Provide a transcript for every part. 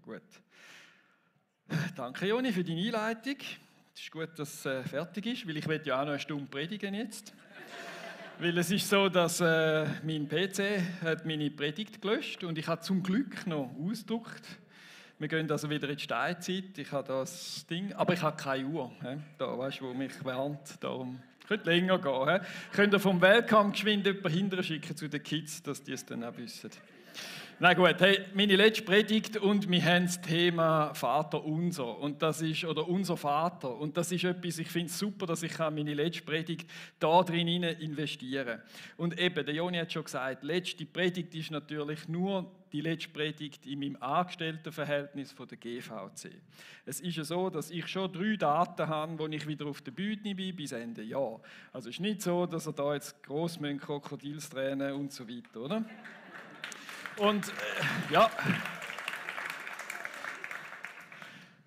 Gut. Danke, Joni, für deine Einleitung. Es ist gut, dass es fertig ist, weil ich will ja auch noch eine Stunde predigen jetzt. Weil es ist so, dass mein PC hat meine Predigt gelöscht und ich habe zum Glück noch ausgedruckt. Wir gehen also wieder in die Steinzeit. Ich habe das Ding, aber ich habe keine Uhr. Da, weißt du, wo mich warnt. Darum könnte länger gehen. Könnt ihr vom Welcome geschwind jemanden hinterher schicken zu den Kids, dass die es dann auch wissen. Na gut, hey, meine letzte Predigt und wir haben das Thema Vater unser und das ist, oder unser Vater und das ist etwas, ich finde es super, dass ich meine letzte Predigt da drin investieren kann. Und eben, der Joni hat schon gesagt, die letzte Predigt ist natürlich nur die letzte Predigt in meinem Angestelltenverhältnis von der GVC. Es ist ja so, dass ich schon 3 Daten habe, wo ich wieder auf der Bühne bin bis Ende Jahr. Also es ist nicht so, dass er da jetzt gross Krokodilstränen und so weiter, oder? Und ja,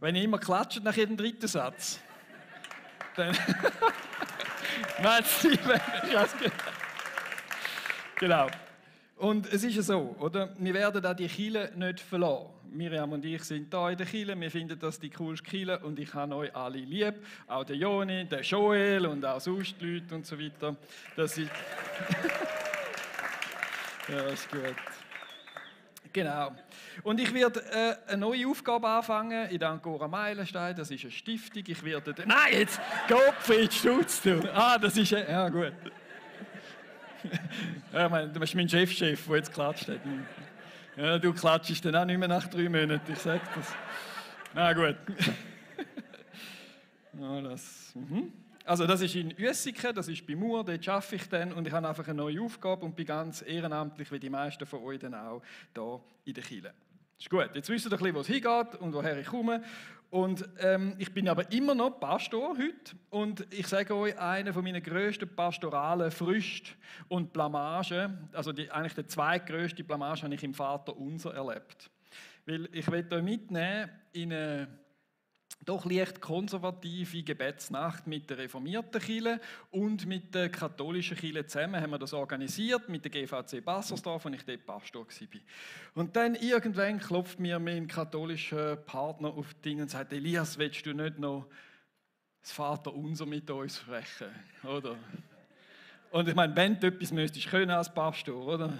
wenn ihr immer klatscht nach jedem 3. Satz, dann meinst du, genau. Und es ist ja so, oder? Wir werden auch die Kirche nicht verlassen. Miriam und ich sind da in der Kirche, wir finden das die coolste Kirche und ich habe euch alle lieb, auch den Joni, den Joel und auch sonst die Leute und so weiter. Das ist ja, ist gut. Genau. Und ich werde eine neue Aufgabe anfangen in der Ancora Meilenstein. Das ist eine Stiftung. Ich werde... Nein, jetzt! Gottfried Stutz, du! Ah, das ist... Ja, gut. Ja, ich meine, du bist mein Chefchef, der jetzt klatscht hat. Ja, du klatschst dann auch nicht mehr nach 3 Monaten, ich sage das. Na gut. Ja, das... Also das ist in Uessiken, das ist bei Mur, dort arbeite ich dann und ich habe einfach eine neue Aufgabe und bin ganz ehrenamtlich, wie die meisten von euch dann auch, hier in der Kirche. Ist gut, jetzt wisst ihr ein bisschen, wo es hingeht und woher ich komme. Und ich bin aber immer noch Pastor heute und ich sage euch, eine von meiner grössten pastoralen Früchte und Blamagen, also eigentlich die zweitgrösste Blamage, habe ich im Vater unser erlebt. Weil ich will euch mitnehmen in eine doch leicht konservative Gebetsnacht mit der reformierten Kirche und mit der katholischen Kirche zusammen haben wir das organisiert, mit der GVC Bassersdorf, wo ich dort Pastor war. Und dann irgendwann klopft mir mein katholischer Partner auf die Dinge und sagt, Elias, willst du nicht noch das Vaterunser mit uns sprechen? Oder? Und ich meine, wenn du etwas müsstest können als Pastor, oder?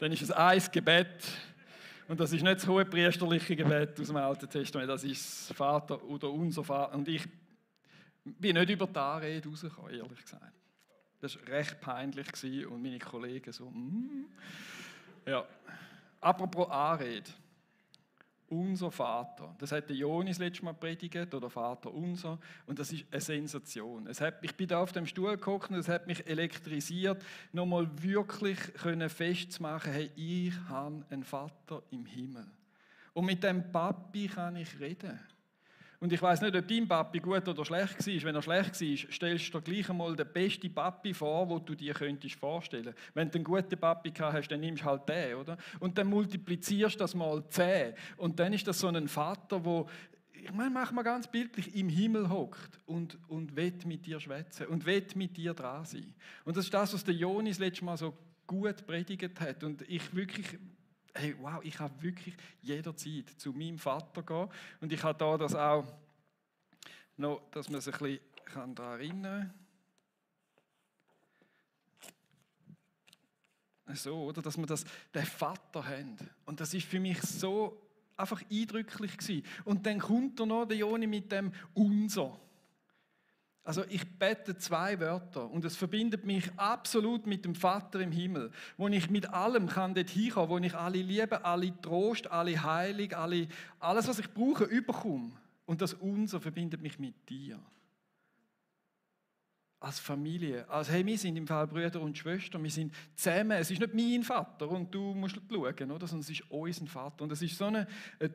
Dann ist es ein Gebet. Und das ist nicht das hohepriesterliche Gebet aus dem Alten Testament, das ist das Vater oder unser Vater. Und ich bin nicht über die Anrede rausgekommen, ehrlich gesagt. Das war recht peinlich und meine Kollegen so, Ja. Apropos Anrede. Unser Vater, das hat der Joni das letzte Mal predigt, oder Vater unser, und das ist eine Sensation. Ich bin da auf dem Stuhl gehockt und es hat mich elektrisiert, nochmal wirklich festzumachen, hey, ich habe einen Vater im Himmel. Und mit dem Papi kann ich reden. Und ich weiss nicht, ob dein Papi gut oder schlecht war. Wenn er schlecht war, stellst du dir gleich einmal den besten Papi vor, den du dir vorstellen könntest. Wenn du einen guten Papi gehabt hast, dann nimmst du halt den, oder? Und dann multiplizierst du das mal 10. Und dann ist das so ein Vater, der, ich meine, mach mal ganz bildlich, im Himmel hockt und will mit dir schwätzen und will mit dir dran sein. Und das ist das, was der Joni das letzte Mal so gut predigt hat. Und ich wirklich... Hey, wow, ich kann wirklich jederzeit zu meinem Vater gehen. Und ich habe da das auch noch, dass man sich ein bisschen daran erinnern kann. So, oder? Dass wir den Vater haben. Und das ist für mich so einfach eindrücklich gewesen. Und dann kommt noch der Joni mit dem Unser. Also ich bete 2 Wörter und es verbindet mich absolut mit dem Vater im Himmel, wo ich mit allem kann dort hinkommen, wo ich alle Liebe, alle Trost, alle Heilung, alles, was ich brauche, überkomme. Und das Unser verbindet mich mit dir. Als Familie, als hey, wir sind im Fall Brüder und Schwestern, wir sind zusammen. Es ist nicht mein Vater und du musst schauen, oder? Sondern es ist unser Vater. Und es ist so eine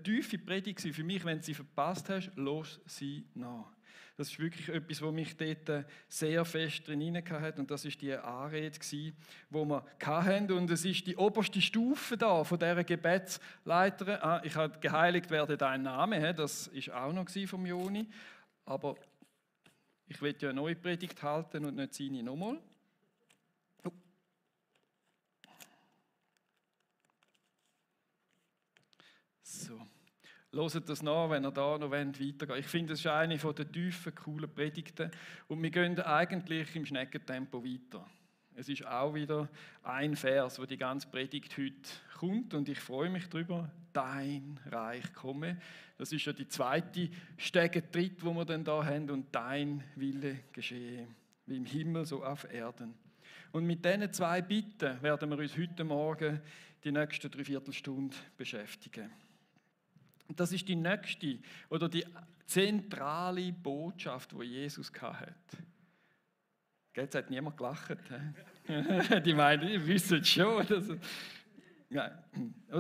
tiefe Predigt für mich, wenn du sie verpasst hast, los sie nach. Das ist wirklich etwas, was mich dort sehr fest drin hat und das ist die Anrede, die wir hatten. Und es ist die oberste Stufe da von dieser Gebetsleiterin. Ich habe geheiligt werde dein Name, das war auch noch vom Joni. Aber ich will ja eine neue Predigt halten und nicht seine nochmal. So. Hört das nach, wenn ihr da noch weitergehen wollt. Ich finde, das ist eine der tiefen, coolen Predigten. Und wir gehen eigentlich im Schneckentempo weiter. Es ist auch wieder ein Vers, wo die ganze Predigt heute kommt. Und ich freue mich darüber. Dein Reich komme. Das ist ja die zweite Stegentritt, wo wir dann da haben. Und dein Wille geschehe, wie im Himmel, so auf Erden. Und mit diesen 2 Bitten werden wir uns heute Morgen die nächsten 3/4 Stunde beschäftigen. Das ist die nächste oder die zentrale Botschaft, die Jesus hatte. Jetzt hat niemand gelacht. Die meinen, die wissen es schon. Oder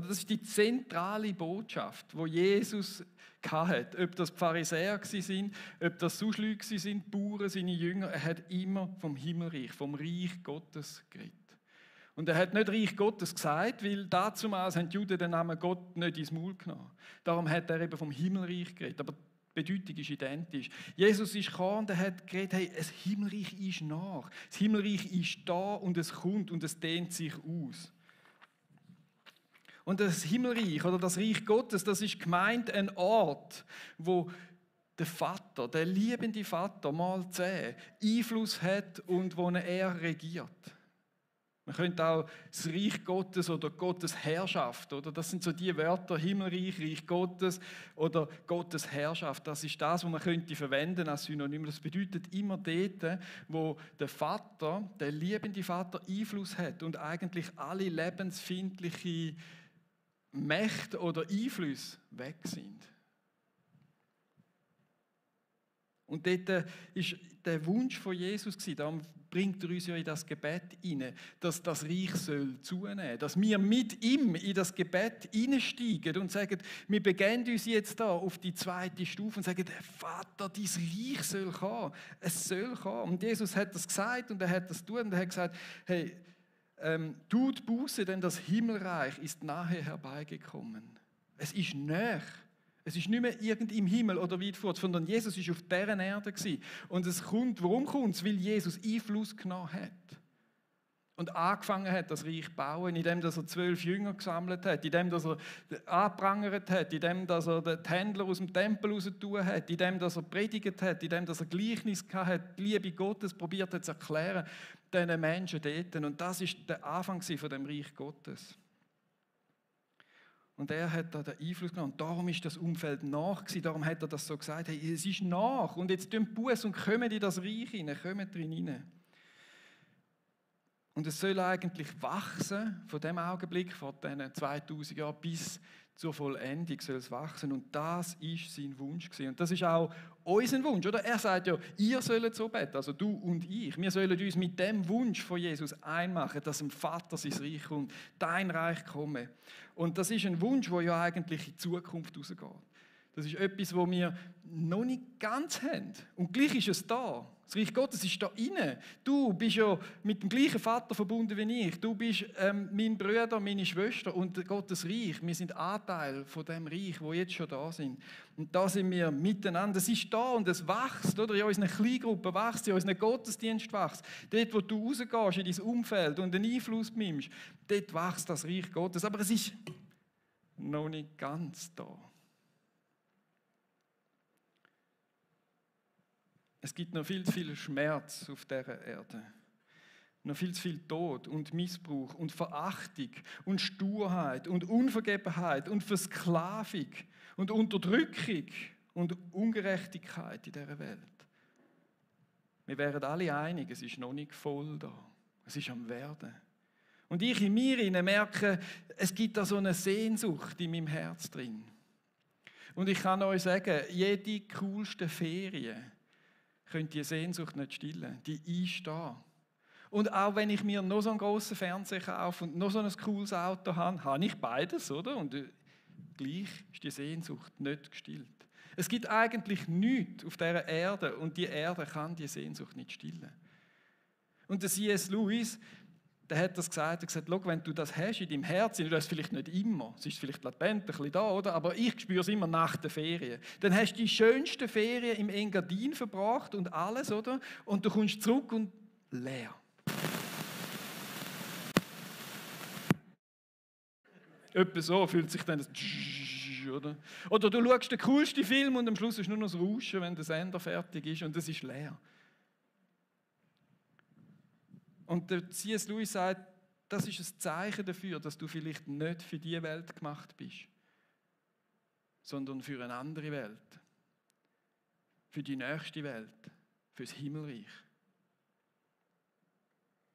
das ist die zentrale Botschaft, die Jesus hatte. Ob das die Pharisäer waren, ob das sonst Leute waren, Bauern, seine Jünger, er hat immer vom Himmelreich, vom Reich Gottes geredet. Und er hat nicht Reich Gottes gesagt, weil dazumals haben die Juden den Namen Gott nicht ins Maul genommen. Darum hat er eben vom Himmelreich geredet. Aber die Bedeutung ist identisch. Jesus ist gekommen und er hat geredet, hey, das Himmelreich ist nach. Das Himmelreich ist da und es kommt und es dehnt sich aus. Und das Himmelreich oder das Reich Gottes, das ist gemeint ein Ort, wo der Vater, der liebende Vater, mal 10, Einfluss hat und wo er regiert. Man könnte auch das Reich Gottes oder Gottes Herrschaft, oder? Das sind so die Wörter, Himmelreich, Reich Gottes oder Gottes Herrschaft. Das ist das, was man könnte verwenden als Synonym. Das bedeutet immer dort, wo der Vater, der liebende Vater, Einfluss hat und eigentlich alle lebensfindlichen Mächte oder Einflüsse weg sind. Und dort war der Wunsch von Jesus, darum bringt er uns ja in das Gebet hinein, dass das Reich soll zunehmen, dass wir mit ihm in das Gebet hineinsteigen und sagen, wir begeben uns jetzt da auf die 2. Stufe und sagen, Vater, dein Reich soll kommen, es soll kommen. Und Jesus hat das gesagt und er hat das tun und er hat gesagt, hey, tut Buße, denn das Himmelreich ist nahe herbeigekommen. Es ist nahe. Es ist nicht mehr irgend im Himmel oder weit fort, sondern Jesus war auf dieser Erde gewesen. Und es kommt, warum kommt es? Weil Jesus Einfluss genommen hat. Und angefangen hat, das Reich zu bauen, indem er 12 Jünger gesammelt hat, indem er angeprangert hat, indem er den Händler aus dem Tempel rausgetan hat, indem er predigt hat, indem er Gleichnis hat, die Liebe Gottes probiert hat zu erklären, diesen Menschen dort. Und das war der Anfang von dem Reich Gottes. Und er hat da den Einfluss genommen. Und darum ist das Umfeld nach gewesen. Darum hat er das so gesagt. Hey, es ist nach. Und jetzt tun Buß und kommen in das Reich hinein. Kommen drin hinein. Und es soll eigentlich wachsen, von dem Augenblick, vor diesen 2000 Jahren bis zur Vollendung soll es wachsen. Und das ist sein Wunsch gewesen. Und das ist auch unser Wunsch, oder? Er sagt ja, ihr sollt so beten, also du und ich. Wir sollen uns mit dem Wunsch von Jesus einmachen, dass dem Vater sein Reich kommt, dein Reich komme. Und das ist ein Wunsch, der ja eigentlich in die Zukunft rausgeht. Das ist etwas, was wir noch nicht ganz haben. Und gleich ist es da. Das Reich Gottes ist da inne. Du bist ja mit dem gleichen Vater verbunden wie ich. Du bist mein Bruder, meine Schwester und Gottes Reich. Wir sind Anteil von dem Reich, wo jetzt schon da sind. Und da sind wir miteinander. Es ist da und es wächst. Oder? In unseren Kleingruppen wächst, in unseren Gottesdienst wächst. Dort, wo du rausgehst in dein Umfeld und einen Einfluss nimmst, dort wächst das Reich Gottes. Aber es ist noch nicht ganz da. Es gibt noch viel zu viel Schmerz auf dieser Erde. Noch viel zu viel Tod und Missbrauch und Verachtung und Sturheit und Unvergebenheit und Versklavung und Unterdrückung und Ungerechtigkeit in dieser Welt. Wir wären alle einig, es ist noch nicht voll da. Es ist am Werden. Und ich in mir merke, es gibt da so eine Sehnsucht in meinem Herz drin. Und ich kann euch sagen, jede coolste Ferien könnte die Sehnsucht nicht stillen. Die ist da. Und auch wenn ich mir noch so einen grossen Fernseher kaufe und noch so ein cooles Auto habe, habe ich beides, oder? Und gleich ist die Sehnsucht nicht gestillt. Es gibt eigentlich nichts auf dieser Erde und die Erde kann die Sehnsucht nicht stillen. Und der C.S. Lewis, der hat das gesagt, er hat gesagt, schau, wenn du das hast in deinem Herzen, du hast es vielleicht nicht immer, es ist vielleicht latent ein bisschen da, oder? Aber ich spüre es immer nach den Ferien. Dann hast du die schönsten Ferien im Engadin verbracht und alles, oder? Und du kommst zurück und leer. Etwa so fühlt sich dann das oder? Oder du schaust den coolsten Film und am Schluss ist nur noch das Rauschen, wenn der Sender fertig ist und es ist leer. Und der C.S. Lewis sagt, das ist ein Zeichen dafür, dass du vielleicht nicht für diese Welt gemacht bist, sondern für eine andere Welt. Für die nächste Welt, für das Himmelreich.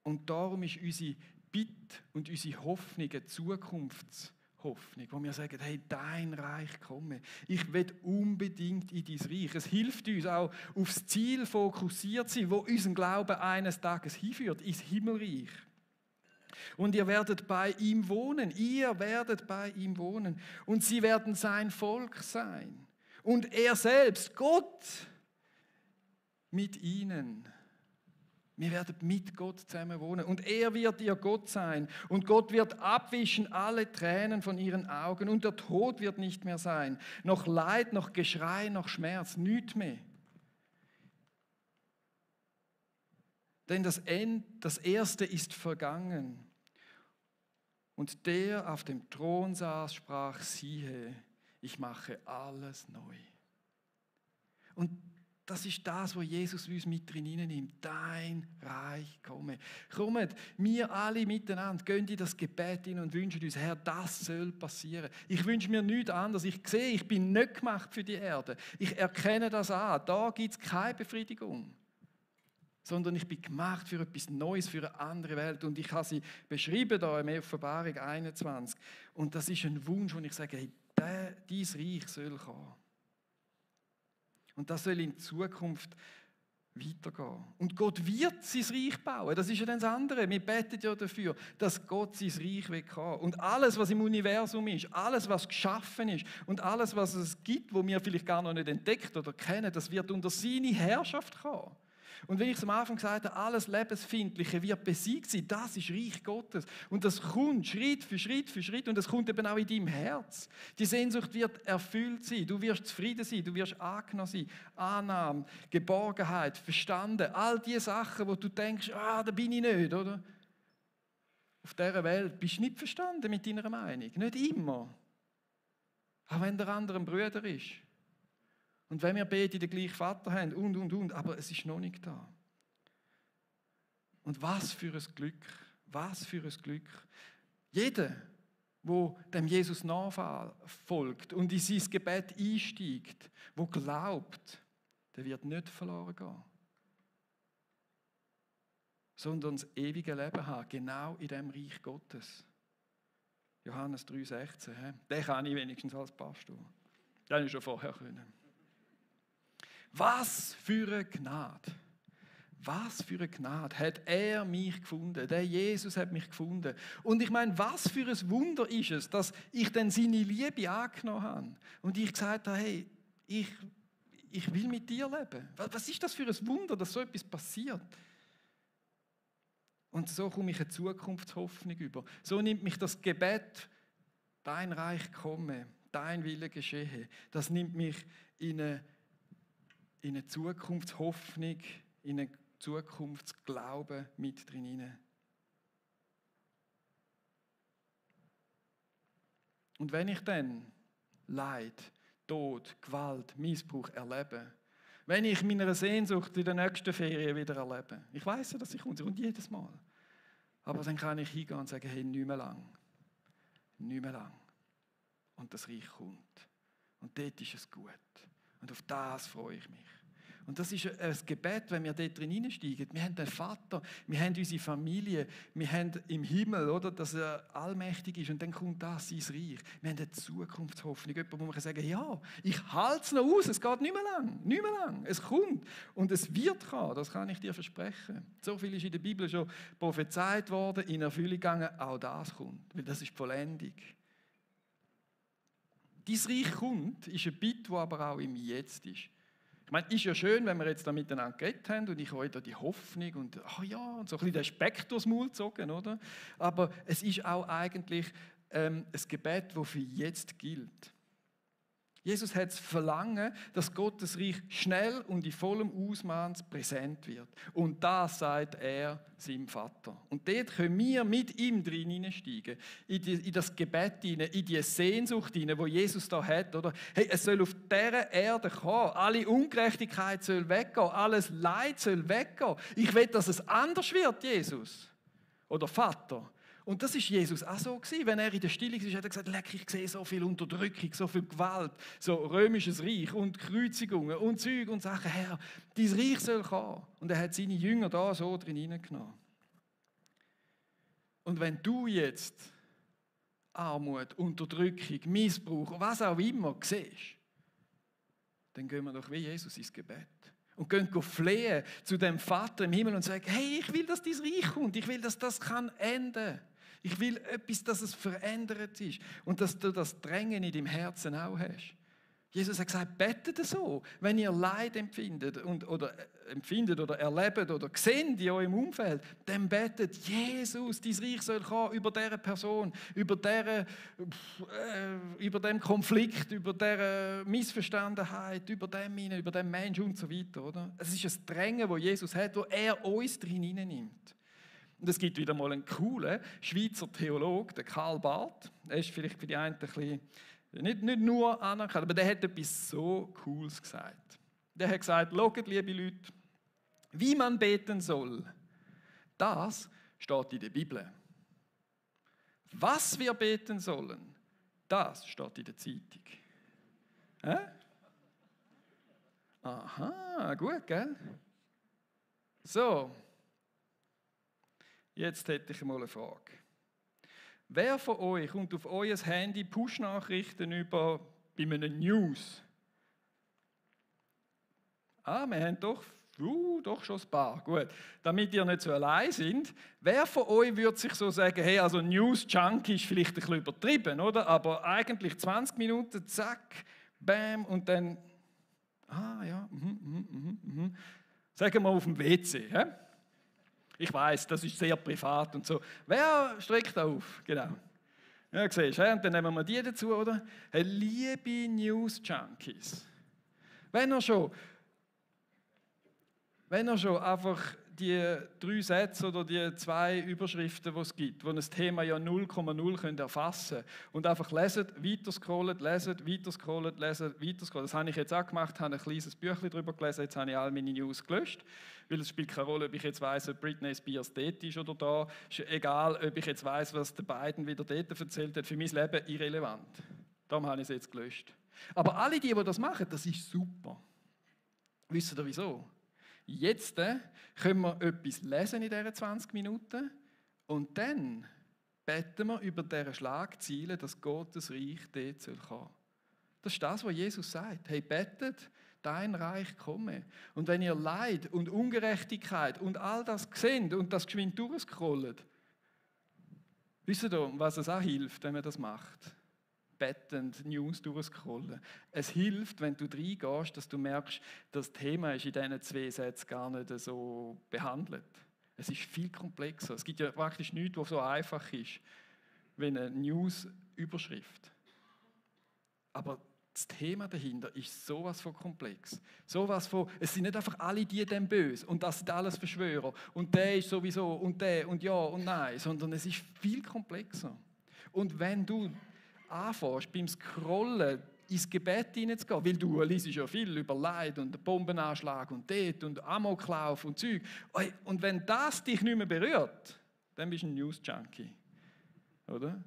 Und darum ist unsere Bitte und unsere Hoffnung eine Zukunftshoffnung, wo wir sagen, hey, dein Reich komme. Ich will unbedingt in dein Reich. Es hilft uns auch, aufs Ziel fokussiert zu sein, wo unseren Glauben eines Tages hinführt, ins Himmelreich. Und ihr werdet bei ihm wohnen. Ihr werdet bei ihm wohnen. Und sie werden sein Volk sein. Und er selbst, Gott, mit ihnen. Wir werden mit Gott zusammen wohnen. Und er wird ihr Gott sein. Und Gott wird abwischen alle Tränen von ihren Augen. Und der Tod wird nicht mehr sein. Noch Leid, noch Geschrei, noch Schmerz. Nichts mehr. Denn das Erste ist vergangen. Und der auf dem Thron saß, sprach, siehe, ich mache alles neu. Und das ist das, was Jesus uns mit drin nimmt. Dein Reich komme. Kommt, wir alle miteinander, gehen in das Gebet hin und wünschen uns, Herr, das soll passieren. Ich wünsche mir nichts anderes. Ich sehe, ich bin nicht gemacht für die Erde. Ich erkenne das an. Da gibt es keine Befriedigung. Sondern ich bin gemacht für etwas Neues, für eine andere Welt. Und ich habe sie beschrieben da in Offenbarung 21. Und das ist ein Wunsch, wo ich sage, hey, dein Reich soll kommen. Und das soll in Zukunft weitergehen. Und Gott wird sein Reich bauen. Das ist ja das andere. Wir beten ja dafür, dass Gott sein Reich will haben. Und alles, was im Universum ist, alles, was geschaffen ist und alles, was es gibt, wo wir vielleicht gar noch nicht entdeckt oder kennen, das wird unter seine Herrschaft kommen. Und wenn ich es am Anfang gesagt habe, alles Lebensfindliche wird besiegt sein, das ist Reich Gottes. Und das kommt Schritt für Schritt für Schritt und das kommt eben auch in deinem Herz. Die Sehnsucht wird erfüllt sein, du wirst zufrieden sein, du wirst angenommen sein, Annahme, Geborgenheit, Verstanden, all die Sachen, wo du denkst, da bin ich nicht, oder? Auf dieser Welt bist du nicht verstanden mit deiner Meinung, nicht immer. Auch wenn der andere ein Bruder ist. Und wenn wir beide den gleichen Vater haben und, aber es ist noch nicht da. Und was für ein Glück, was für ein Glück. Jeder, der dem Jesus nachfolgt und in sein Gebet einsteigt, der glaubt, der wird nicht verloren gehen. Sondern das ewige Leben haben, genau in dem Reich Gottes. Johannes 3,16, den kann ich wenigstens als Pastor. Den habe ich schon vorher können. Was für eine Gnade. Was für eine Gnade hat er mich gefunden. Der Jesus hat mich gefunden. Und ich meine, was für ein Wunder ist es, dass ich dann seine Liebe angenommen habe. Und ich gesagt habe, hey, ich will mit dir leben. Was ist das für ein Wunder, dass so etwas passiert? Und so komme ich eine Zukunftshoffnung über. So nimmt mich das Gebet, dein Reich komme, dein Wille geschehe, das nimmt mich in eine Zukunftshoffnung, in einen Zukunftsglauben mit drin hinein. Und wenn ich dann Leid, Tod, Gewalt, Missbrauch erlebe, wenn ich meine Sehnsucht in der nächsten Ferien wieder erlebe, ich weiss ja, dass sie kommt jedes Mal, aber dann kann ich hingehen und sagen, hey, nicht mehr lang. Nicht mehr lang. Und das Reich kommt. Und dort ist es gut. Und auf das freue ich mich. Und das ist ein Gebet, wenn wir dort drin hineinsteigen. Wir haben den Vater, wir haben unsere Familie, wir haben im Himmel, oder, dass er allmächtig ist. Und dann kommt das, sein Reich. Wir haben eine Zukunftshoffnung. Jemand, wo man sagen kann, ja, ich halte es noch aus, es geht nicht mehr lang. Nicht mehr lang. Es kommt. Und es wird kommen, das kann ich dir versprechen. So viel ist in der Bibel schon prophezeit worden, in Erfüllung gegangen, auch das kommt. Weil das ist die Vollendung. Dein Reich kommt, ist ein Bitte, das aber auch im Jetzt ist. Ich meine, ist ja schön, wenn wir jetzt da miteinander geredet haben und ich habe da die Hoffnung und und so ein bisschen den Speck durchs Maul gezogen, oder? Aber es ist auch eigentlich ein Gebet, das für jetzt gilt. Jesus hat das Verlangen, dass Gottes Reich schnell und in vollem Ausmaß präsent wird. Und das sagt er seinem Vater. Und dort können wir mit ihm drin hineinsteigen, in das Gebet hinein, in die Sehnsucht hinein, die Jesus da hat. Oder? Hey, es soll auf dieser Erde kommen. Alle Ungerechtigkeit soll weggehen. Alles Leid soll weggehen. Ich will, dass es anders wird, Jesus. Oder Vater. Und das ist Jesus auch so gewesen. Wenn er in der Stille war, hat er gesagt, leck, ich sehe so viel Unterdrückung, so viel Gewalt, so römisches Reich und Kreuzigungen und Zeug und Sachen. Herr, dein Reich soll kommen. Und er hat seine Jünger da so drin hineingenommen. Und wenn du jetzt Armut, Unterdrückung, Missbrauch, was auch immer siehst, dann gehen wir doch wie Jesus ins Gebet. Und gehen flehen zu dem Vater im Himmel und sagen, hey, ich will, dass dein Reich kommt. Ich will, dass das kann enden. Ich will etwas, dass es verändert ist. Und dass du das Drängen in deinem Herzen auch hast. Jesus hat gesagt, betet so, wenn ihr Leid empfindet oder erlebt oder seht in eurem Umfeld, dann betet Jesus, dein Reich soll kommen über diese Person, über den Konflikt, über diese Missverstandenheit, über den Menschen und so weiter. Oder? Es ist ein Drängen, das Jesus hat, wo er uns drin nimmt. Und es gibt wieder mal einen coolen Schweizer Theologen, den Karl Barth. Er ist vielleicht für die einen ein bisschen nicht nur anerkannt, aber der hat etwas so Cooles gesagt. Der hat gesagt, schaut, liebe Leute, wie man beten soll, das steht in der Bibel. Was wir beten sollen, das steht in der Zeitung. Aha, gut, gell? So. Jetzt hätte ich mal eine Frage. Wer von euch kommt auf euer Handy Push-Nachrichten über bei einem News? Wir haben doch schon ein paar. Gut, damit ihr nicht so allein seid. Wer von euch würde sich so sagen, hey, also News-Junkie ist vielleicht ein bisschen übertrieben, oder? Aber eigentlich 20 Minuten, zack, bam, und dann, sagen wir auf dem WC, hä? Ich weiß, das ist sehr privat und so. Wer streckt auf? Genau. Ja, siehst du, und dann nehmen wir die dazu, oder? Hey, liebe News-Junkies, wenn ihr schon einfach die 3 Sätze oder die 2 Überschriften, die es gibt, die ein Thema ja 0,0 erfassen können und einfach lesen, weiterscrollen. Das habe ich jetzt auch gemacht, habe ein kleines Büchlein darüber gelesen, jetzt habe ich all meine News gelöscht, weil es spielt keine Rolle, ob ich jetzt weiss, ob Britney Spears dort ist oder da. Ist egal, ob ich jetzt weiss, was der Biden wieder dort erzählt hat, für mein Leben irrelevant. Darum habe ich es jetzt gelöscht. Aber alle die das machen, das ist super. Wisst ihr wieso? Jetzt können wir etwas lesen in diesen 20 Minuten und dann beten wir über diese Schlagziele, dass Gottes Reich dort kommen soll. Das ist das, was Jesus sagt. Hey, betet, dein Reich komme. Und wenn ihr Leid und Ungerechtigkeit und all das seht und das geschwind durchscrollt, wisst ihr, was es auch hilft, wenn man das macht? Bettend News durchscrollen. Es hilft, wenn du reingehst, dass du merkst, das Thema ist in diesen 2 Sätzen gar nicht so behandelt. Es ist viel komplexer. Es gibt ja praktisch nichts, was so einfach ist, wie eine News-Überschrift. Aber das Thema dahinter ist sowas von komplex. Sowas von, es sind nicht einfach alle die dem böse und das sind alles Verschwörer und der ist sowieso und der und ja und nein, sondern es ist viel komplexer. Und wenn du anfängst, beim Scrollen ins Gebet hineinzugehen, weil du liest ja viel über Leid und den Bombenanschlag und dort und Amoklauf und Zeug. Und wenn das dich nicht mehr berührt, dann bist du ein News-Junkie. Oder?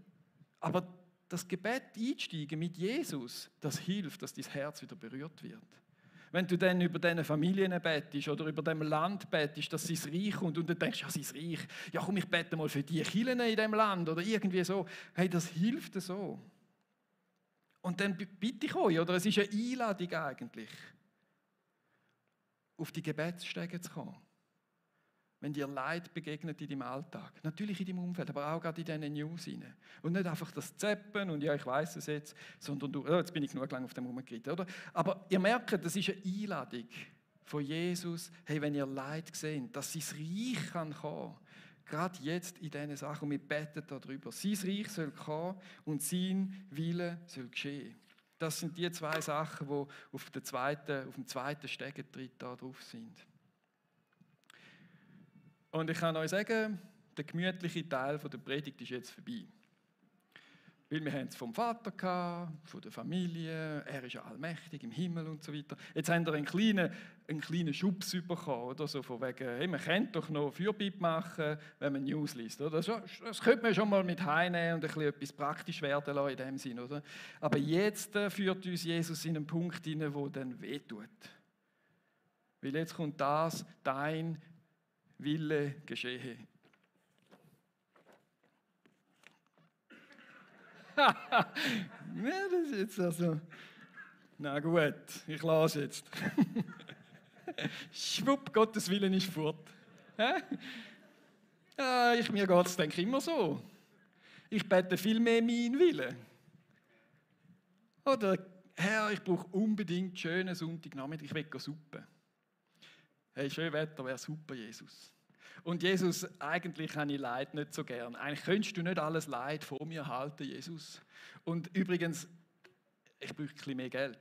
Aber das Gebet einsteigen mit Jesus, das hilft, dass dein Herz wieder berührt wird. Wenn du dann über deine Familien bettest oder über dem Land bettest, dass sein Reich kommt und du denkst, ja, sein Reich, ja komm, ich bete mal für die Kirchen in diesem Land oder irgendwie so. Hey, das hilft so. Und dann bitte ich euch, oder es ist eine Einladung eigentlich, auf die Gebetsstege zu kommen. Wenn dir Leid begegnet in deinem Alltag, natürlich in deinem Umfeld, aber auch gerade in diesen News hinein. Und nicht einfach das Zeppen und ja, ich weiß es jetzt, sondern du, jetzt bin ich genug lang auf dem rumgeritten, oder? Aber ihr merkt, das ist eine Einladung von Jesus, hey, wenn ihr Leid seht, dass sein Reich kann kommen, gerade jetzt in diesen Sachen, und wir beten darüber. Sein Reich soll kommen und sein Wille soll geschehen. Das sind die zwei Sachen, die auf dem zweiten Stegentritt da drauf sind. Und ich kann euch sagen, der gemütliche Teil der Predigt ist jetzt vorbei. Weil wir haben es vom Vater gehabt, von der Familie, er ist ja allmächtig im Himmel und so weiter. Jetzt haben wir einen kleinen Schubs bekommen, oder so von wegen, hey, man könnte doch noch Fürbitte machen, wenn man News liest. Oder? Das könnte man schon mal mit heimnehmen und ein bisschen etwas praktisch werden lassen in dem Sinn. Oder? Aber jetzt führt uns Jesus in einen Punkt hinein, der dann wehtut. Weil jetzt kommt das, dein Wille geschehe. Ja, das ist jetzt also. Na gut, ich lasse jetzt. Schwupp, Gottes Willen ist fort. Mir geht es, denke ich, immer so. Ich bete viel mehr meinen Willen. Oder, Herr, ich brauche unbedingt schönen Sonntagnachmittag, ich will Suppe. Hey, schönes Wetter wäre super, Jesus. Und Jesus, eigentlich habe ich Leid nicht so gern. Eigentlich könntest du nicht alles Leid vor mir halten, Jesus. Und übrigens, ich bräuchte ein bisschen mehr Geld.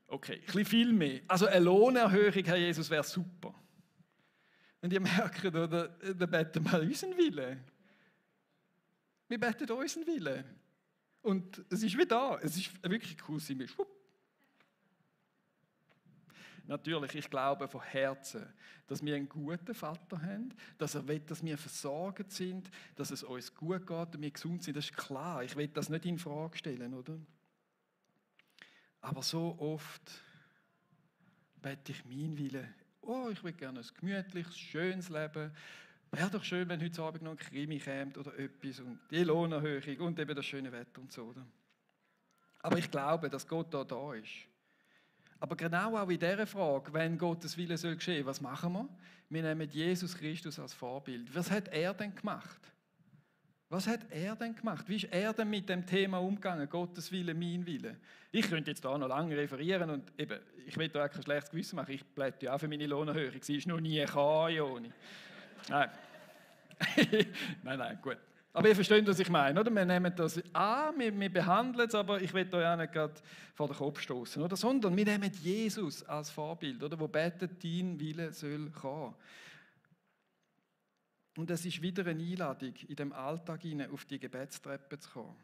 Okay, ein bisschen viel mehr. Also eine Lohnerhöhung, Herr Jesus, wäre super. Und ihr merkt, oder, da beten wir unseren Willen. Wir beten unseren Willen. Und es ist wie da. Es ist wirklich cool, sind wir. Natürlich, ich glaube von Herzen, dass wir einen guten Vater haben, dass er will, dass wir versorgt sind, dass es uns gut geht und wir gesund sind. Das ist klar, ich will das nicht in Frage stellen, oder? Aber so oft bete ich meinen Willen. Oh, ich will gerne ein gemütliches, schönes Leben. Wäre doch schön, wenn heute Abend noch ein Krimi käme oder etwas und die Lohnerhöhung und eben das schöne Wetter und so, oder? Aber ich glaube, dass Gott da ist. Aber genau auch in dieser Frage, wenn Gottes Wille soll geschehen, was machen wir? Wir nehmen Jesus Christus als Vorbild. Was hat er denn gemacht? Was hat er denn gemacht? Wie ist er denn mit dem Thema umgegangen? Gottes Wille, mein Wille. Ich könnte jetzt da noch lange referieren und eben, ich will da auch kein schlechtes Gewissen machen. Ich bleibe ja auch für meine Lohnerhöhung. Sie ist noch nie gekommen, Joni. Nein. nein, gut. Aber ihr versteht, was ich meine, oder? Wir nehmen das an, wir behandeln es, aber ich will euch auch nicht gerade vor den Kopf stoßen, oder? Sondern wir nehmen Jesus als Vorbild, oder? Wo betet, dein Wille soll kommen. Und es ist wieder eine Einladung, in dem Alltag hinein auf die Gebetstreppe zu kommen.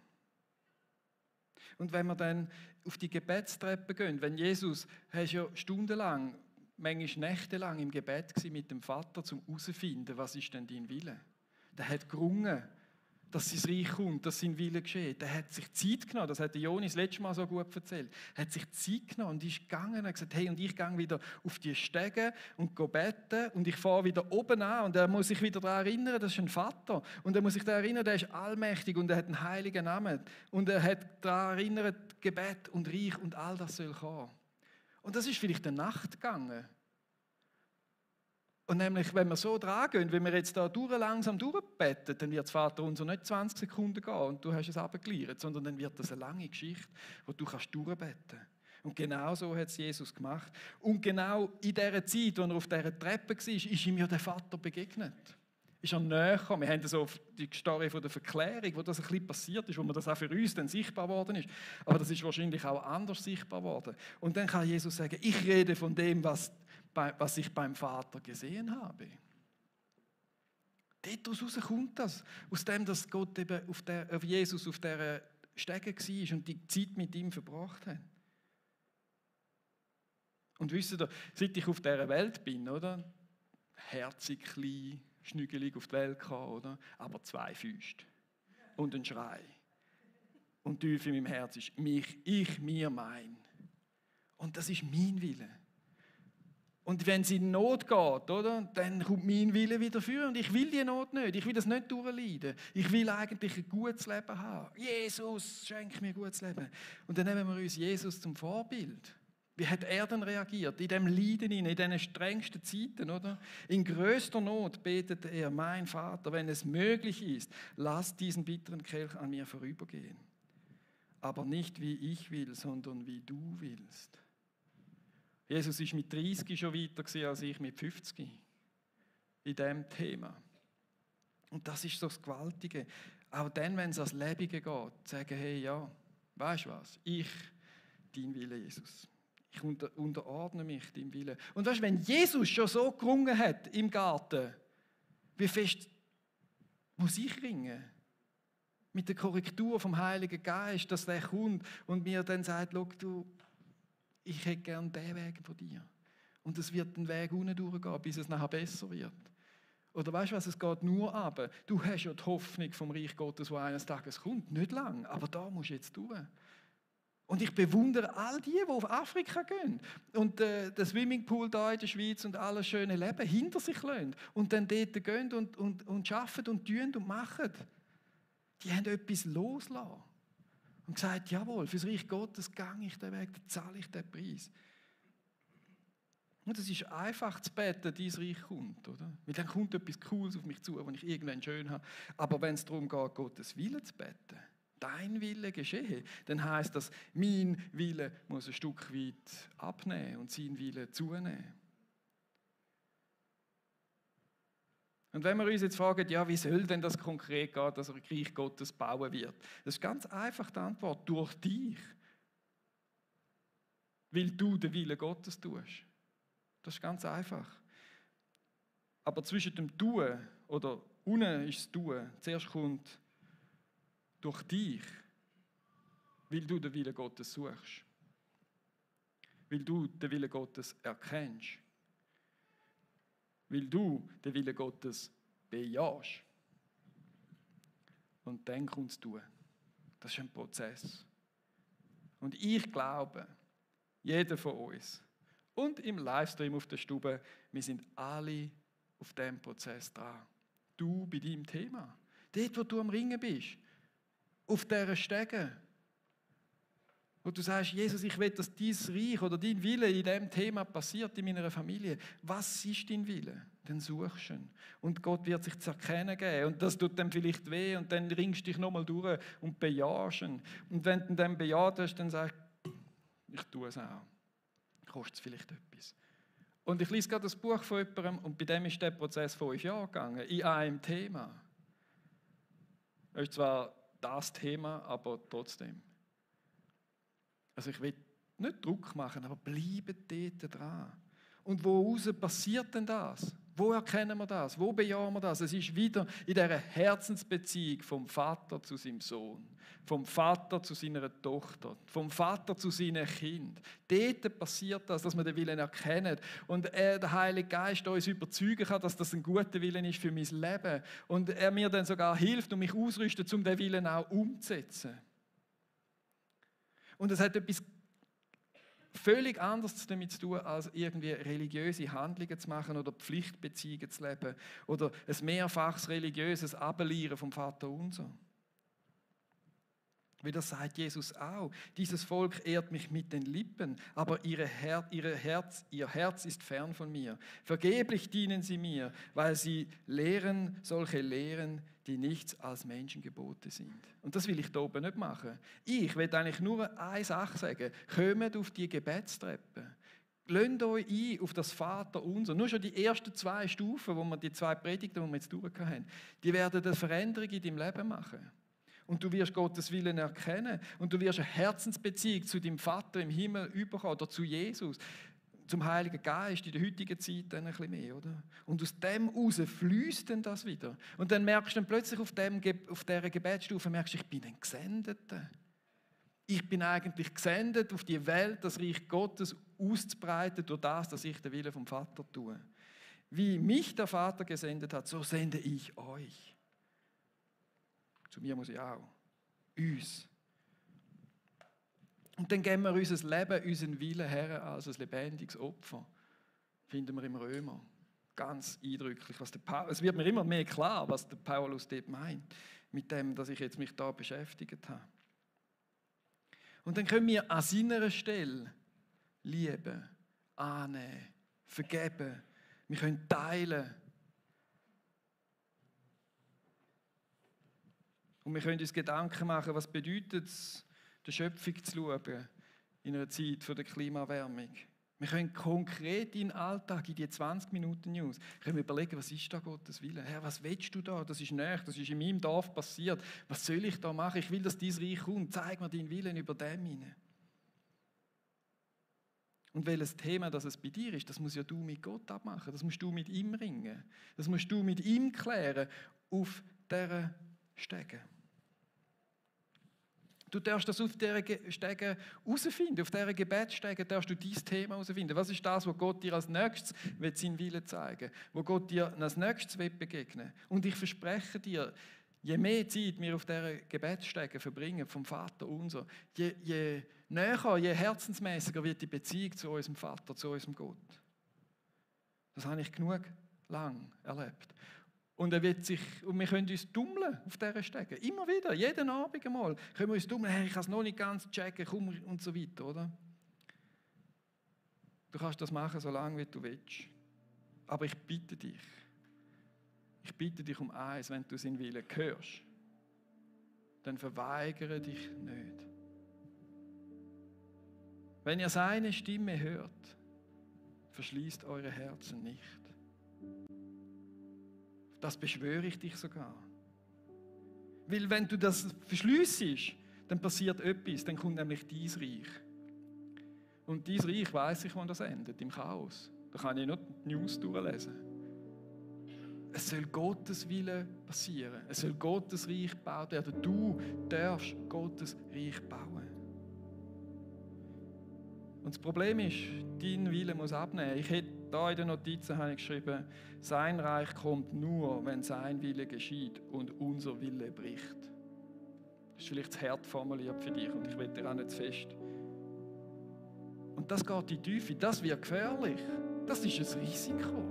Und wenn wir dann auf die Gebetstreppe gehen, wenn Jesus, er ist ja stundenlang, manchmal nächtelang im Gebet gewesen mit dem Vater, um herauszufinden, was ist denn dein Wille? Der hat gerungen, dass sein Reich kommt, dass sein Wille geschieht. Er hat sich Zeit genommen, das hat Joni das letzte Mal so gut erzählt. Er hat sich Zeit genommen und ist gegangen und hat gesagt, hey, und ich gehe wieder auf die Stege und gehe beten und ich fahre wieder oben an und er muss sich wieder daran erinnern, das ist ein Vater. Und er muss sich daran erinnern, der ist allmächtig und er hat einen heiligen Namen. Und er hat daran erinnert, Gebet und Reich und all das soll kommen. Und das ist vielleicht eine Nacht gegangen. Und nämlich, wenn wir so dran gehen, wenn wir jetzt da langsam durchbeten, dann wird das Vaterunser nicht 20 Sekunden gehen und du hast es abgeklärt, sondern dann wird das eine lange Geschichte, wo du kannst durchbeten. Und genau so hat es Jesus gemacht. Und genau in dieser Zeit, als er auf dieser Treppe war, ist ihm ja der Vater begegnet. Ist er näher gekommen. Wir haben so die Story von der Verklärung, wo das ein bisschen passiert ist, wo das auch für uns dann sichtbar geworden ist. Aber das ist wahrscheinlich auch anders sichtbar geworden. Und dann kann Jesus sagen, ich rede von dem, was ich beim Vater gesehen habe. Daraus kommt das. Aus dem, dass Gott eben auf Jesus auf dieser Stege war und die Zeit mit ihm verbracht hat. Und wisst ihr, seit ich auf dieser Welt bin, oder? Herzig, klein, schnügelig auf die Welt gekommen, oder? Aber 2 Füße. Und ein Schrei. Und tief in meinem Herz ist ich, mir, mein. Und das ist mein Wille. Und wenn es in Not geht, oder, dann kommt mein Wille wieder vor. Und ich will die Not nicht. Ich will das nicht durchleiden. Ich will eigentlich ein gutes Leben haben. Jesus, schenk mir ein gutes Leben. Und dann nehmen wir uns Jesus zum Vorbild. Wie hat er denn reagiert? In dem Leiden, in diesen strengsten Zeiten, oder? In größter Not betet er, mein Vater, wenn es möglich ist, lass diesen bitteren Kelch an mir vorübergehen. Aber nicht wie ich will, sondern wie du willst. Jesus war mit 30 schon weiter als ich mit 50 in diesem Thema. Und das ist so das Gewaltige. Auch dann, wenn es ans Lebige geht, sagen, hey, ja, weißt du was, ich dein Wille, Jesus. Ich unterordne mich deinem Wille. Und weißt du, wenn Jesus schon so gerungen hat im Garten, wie fest muss ich ringen? Mit der Korrektur vom Heiligen Geist, dass der kommt und mir dann sagt, schau du, ich hätte gern diesen Weg von dir. Und es wird den Weg unten durchgehen, bis es nachher besser wird. Oder weißt du was, es geht nur ab. Du hast ja die Hoffnung vom Reich Gottes, wo eines Tages kommt. Nicht lang, aber da musst du jetzt durch. Und ich bewundere all die auf Afrika gehen und den Swimmingpool da in der Schweiz und alles schöne Leben hinter sich lassen und dann dort gehen und arbeiten und tun und machen. Die haben etwas losgelassen und gesagt, jawohl, fürs Reich Gottes gehe ich den Weg, dann zahle ich den Preis. Und es ist einfach zu beten, dein Reich kommt, oder? Weil dann kommt etwas Cooles auf mich zu, was ich irgendwann schön habe. Aber wenn es darum geht, Gottes Wille zu beten, dein Wille geschehe, dann heisst das, mein Wille muss ein Stück weit abnehmen und sein Wille zunehmen. Und wenn wir uns jetzt fragen, ja, wie soll denn das konkret gehen, dass ein Reich Gottes bauen wird? Das ist ganz einfach die Antwort, durch dich. Weil du den Willen Gottes tust. Das ist ganz einfach. Aber zwischen dem Tun oder unten ist das Tun. Zuerst kommt durch dich, weil du den Willen Gottes suchst. Weil du den Willen Gottes erkennst. Weil du den Willen Gottes bejahst. Und dann kommt das Tun. Das ist ein Prozess. Und ich glaube, jeder von uns und im Livestream auf der Stube, wir sind alle auf diesem Prozess dran. Du bei deinem Thema. Dort, wo du am Ringen bist. Auf dieser Stege. Wo du sagst, Jesus, ich will, dass dein Reich oder dein Wille in diesem Thema passiert in meiner Familie. Was ist dein Wille? Dann suchst du ihn. Und Gott wird sich zu erkennen geben. Und das tut dann vielleicht weh. Und dann ringst du dich nochmal durch und bejahst ihn. Und wenn du dann bejaht hast, dann sagst du, ich tue es auch. Kostet es vielleicht etwas. Und ich lese gerade das Buch von jemandem und bei dem ist der Prozess 5 Jahre gegangen, in einem Thema. Das ist zwar das Thema, aber trotzdem. Also ich will nicht Druck machen, aber bleibe dort dran. Und woraus passiert denn das? Wo erkennen wir das? Wo bejahen wir das? Es ist wieder in dieser Herzensbeziehung vom Vater zu seinem Sohn, vom Vater zu seiner Tochter, vom Vater zu seinem Kind. Dort passiert das, dass wir den Willen erkennen und der Heilige Geist uns überzeugen kann, dass das ein guter Willen ist für mein Leben und er mir dann sogar hilft und mich ausrüstet, um den Willen auch umzusetzen. Und es hat etwas völlig anderes damit zu tun, als irgendwie religiöse Handlungen zu machen oder Pflichtbeziehungen zu leben oder ein mehrfaches religiöses Abelieren vom Vater unser. Wie das sagt Jesus auch. Dieses Volk ehrt mich mit den Lippen, aber ihr Herz ist fern von mir. Vergeblich dienen sie mir, weil sie lehren solche Lehren, die nichts als Menschengebote sind. Und das will ich da oben nicht machen. Ich will eigentlich nur eine Sache sagen. Kommt auf die Gebetstreppe. Lasst euch ein auf das Vaterunser. Nur schon die ersten 2 Stufen, wo wir die 2 Predigten, die wir jetzt durchgehabt haben, die werden eine Veränderung in deinem Leben machen. Und du wirst Gottes Willen erkennen. Und du wirst eine Herzensbeziehung zu deinem Vater im Himmel bekommen oder zu Jesus, zum Heiligen Geist in der heutigen Zeit dann ein bisschen mehr, oder? Und aus dem heraus fließt dann das wieder. Und dann merkst du dann plötzlich auf dieser Gebetsstufe, merkst du, ich bin ein Gesendeter. Ich bin eigentlich gesendet auf die Welt, das Reich Gottes auszubreiten durch das, dass ich den Willen vom Vater tue. Wie mich der Vater gesendet hat, so sende ich euch. Zu mir muss ich auch. Uns. Und dann geben wir unser Leben, unseren Willen her als ein lebendiges Opfer. Finden wir im Römer. Ganz eindrücklich. Es wird mir immer mehr klar, was der Paulus dort meint. Mit dem, dass ich jetzt mich da beschäftigt habe. Und dann können wir an seiner Stelle lieben, annehmen, vergeben. Wir können teilen. Und wir können uns Gedanken machen, was bedeutet es, der Schöpfung zu schauen in einer Zeit der Klimaerwärmung. Wir können konkret in den Alltag, in die 20 Minuten News, können wir überlegen, was ist da Gottes Wille? Herr, was willst du da? Das ist näher, das ist in meinem Dorf passiert. Was soll ich da machen? Ich will, dass dein Reich kommt. Zeig mir deinen Willen über dem hinein. Und welches Thema das es bei dir ist, das muss ja du mit Gott abmachen. Das musst du mit ihm ringen. Das musst du mit ihm klären auf dieser Stege. Du darfst das auf dieser Stege herausfinden. Auf dieser Gebetsstege darfst du dein Thema herausfinden. Was ist das, was Gott dir als nächstes seinen Willen zeigen will? Wo Gott dir als nächstes begegnen will? Und ich verspreche dir, je mehr Zeit wir auf dieser Gebetsstege verbringen, vom Vater unser, je näher, je herzensmäßiger wird die Beziehung zu unserem Vater, zu unserem Gott. Das habe ich genug lang erlebt. Und wir können uns tummeln auf dieser Stege. Immer wieder, jeden Abend einmal können wir uns tummeln. Hey, ich kann es noch nicht ganz checken, komm und so weiter, oder? Du kannst das machen, so lange wie du willst. Aber ich bitte dich um eins, wenn du seinen Willen hörst, dann verweigere dich nicht. Wenn ihr seine Stimme hört, verschließt eure Herzen nicht. Das beschwöre ich dich sogar. Weil wenn du das verschliessest, dann passiert etwas, dann kommt nämlich dein Reich. Und dein Reich weiss ich, wann das endet, im Chaos. Da kann ich nur die News durchlesen. Es soll Gottes Wille passieren. Es soll Gottes Reich gebaut werden. Du darfst Gottes Reich bauen. Und das Problem ist, dein Wille muss abnehmen. Ich hätte da in den Notizen geschrieben, sein Reich kommt nur, wenn sein Wille geschieht und unser Wille bricht. Das ist vielleicht zu hart formuliert für dich und ich will dir auch nicht zu fest. Und das geht in die Tiefe, das wird gefährlich. Das ist ein Risiko.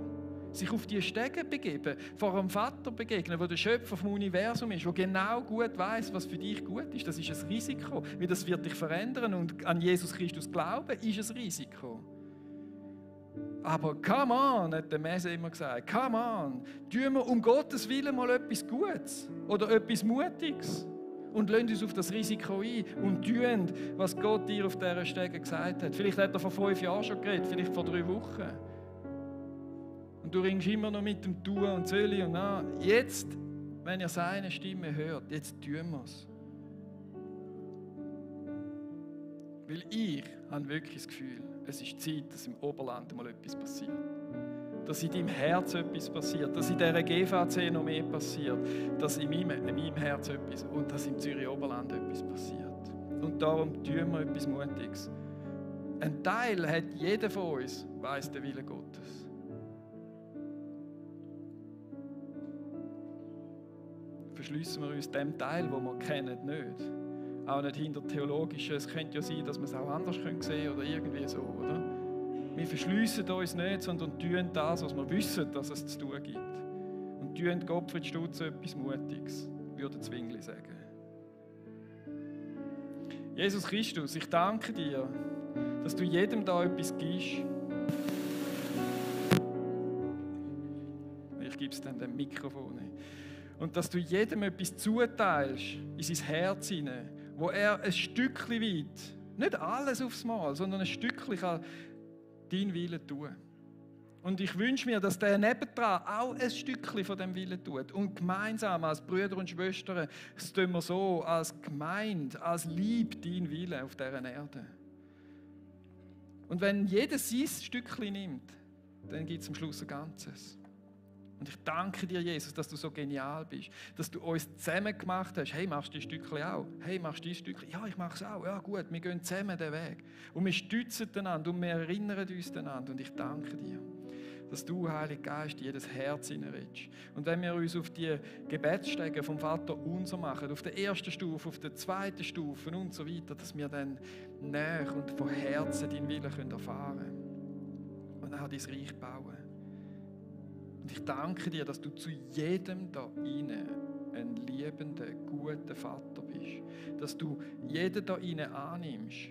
Sich auf die Stege begeben, vor einem Vater begegnen, der der Schöpfer vom Universum ist, der genau gut weiß, was für dich gut ist. Das ist ein Risiko, weil das wird dich verändern und an Jesus Christus glauben ist ein Risiko. Aber come on, hat der Messe immer gesagt, come on, tun wir um Gottes Willen mal etwas Gutes oder etwas Mutiges und lassen uns auf das Risiko ein und tun, was Gott dir auf dieser Stege gesagt hat. Vielleicht hat er vor 5 Jahren schon geredet, vielleicht vor 3 Wochen. Und du ringst immer noch mit dem Tun und Zöli und an. Jetzt, wenn ihr seine Stimme hört, jetzt tun wir es. Weil ich habe wirklich das Gefühl, es ist Zeit, dass im Oberland mal etwas passiert. Dass in deinem Herz etwas passiert, dass in dieser GVC noch mehr passiert, dass in meinem Herz etwas und dass im Zürich Oberland etwas passiert. Und darum tun wir etwas Mutiges. Ein Teil hat jeder von uns, weiss den Willen Gottes. Verschliessen wir uns dem Teil, den wir kennen, nicht. Auch nicht hinter theologischen. Es könnte ja sein, dass wir es auch anders sehen können oder irgendwie so, oder? Wir verschliessen uns nicht, sondern tun das, was wir wissen, dass es zu tun gibt. Und tun Gottfried Stutz etwas Mutiges, würde Zwingli sagen. Jesus Christus, ich danke dir, dass du jedem da etwas gibst. Ich gebe es dann dem Mikrofon. Und dass du jedem etwas zuteilst in sein Herz hinein, wo er ein Stückchen weit, nicht alles aufs Mal, sondern ein Stückchen kann deinen Willen tun. Und ich wünsche mir, dass der nebendran auch ein Stückchen von dem Willen tut. Und gemeinsam als Brüder und Schwestern, das tun wir so, als Gemeinde, als Lieb deinen Willen auf dieser Erde. Und wenn jeder sein Stückchen nimmt, dann gibt es am Schluss ein Ganzes. Und ich danke dir, Jesus, dass du so genial bist, dass du uns zusammen gemacht hast. Hey, machst du die Stückchen auch? Hey, machst du die Stückchen? Ja, ich mache es auch. Ja, gut, wir gehen zusammen den Weg. Und wir stützen einander und wir erinnern uns einander. Und ich danke dir, dass du, Heiliger Geist, jedes Herz hineinredest. Und wenn wir uns auf die Gebetsstege vom Vater unser machen, auf der ersten Stufe, auf der zweiten Stufe und so weiter, dass wir dann näher und von Herzen deinen Willen erfahren können und auch dein Reich bauen. Und ich danke dir, dass du zu jedem da rein ein liebender, guter Vater bist. Dass du jeden da rein annimmst.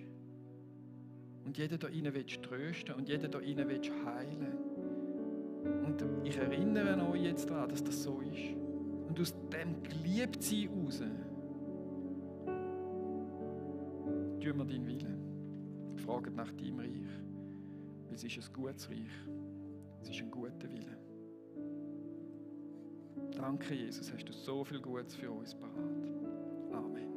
Und jeden da rein willst trösten und jeden da rein willst heilen. Und ich erinnere euch jetzt daran, dass das so ist. Und aus dem Geliebtsein raus tun wir deinen Willen. Fragen nach deinem Reich. Weil es ist ein gutes Reich. Es ist ein guter Wille. Danke, Jesus, hast du so viel Gutes für uns parat. Amen.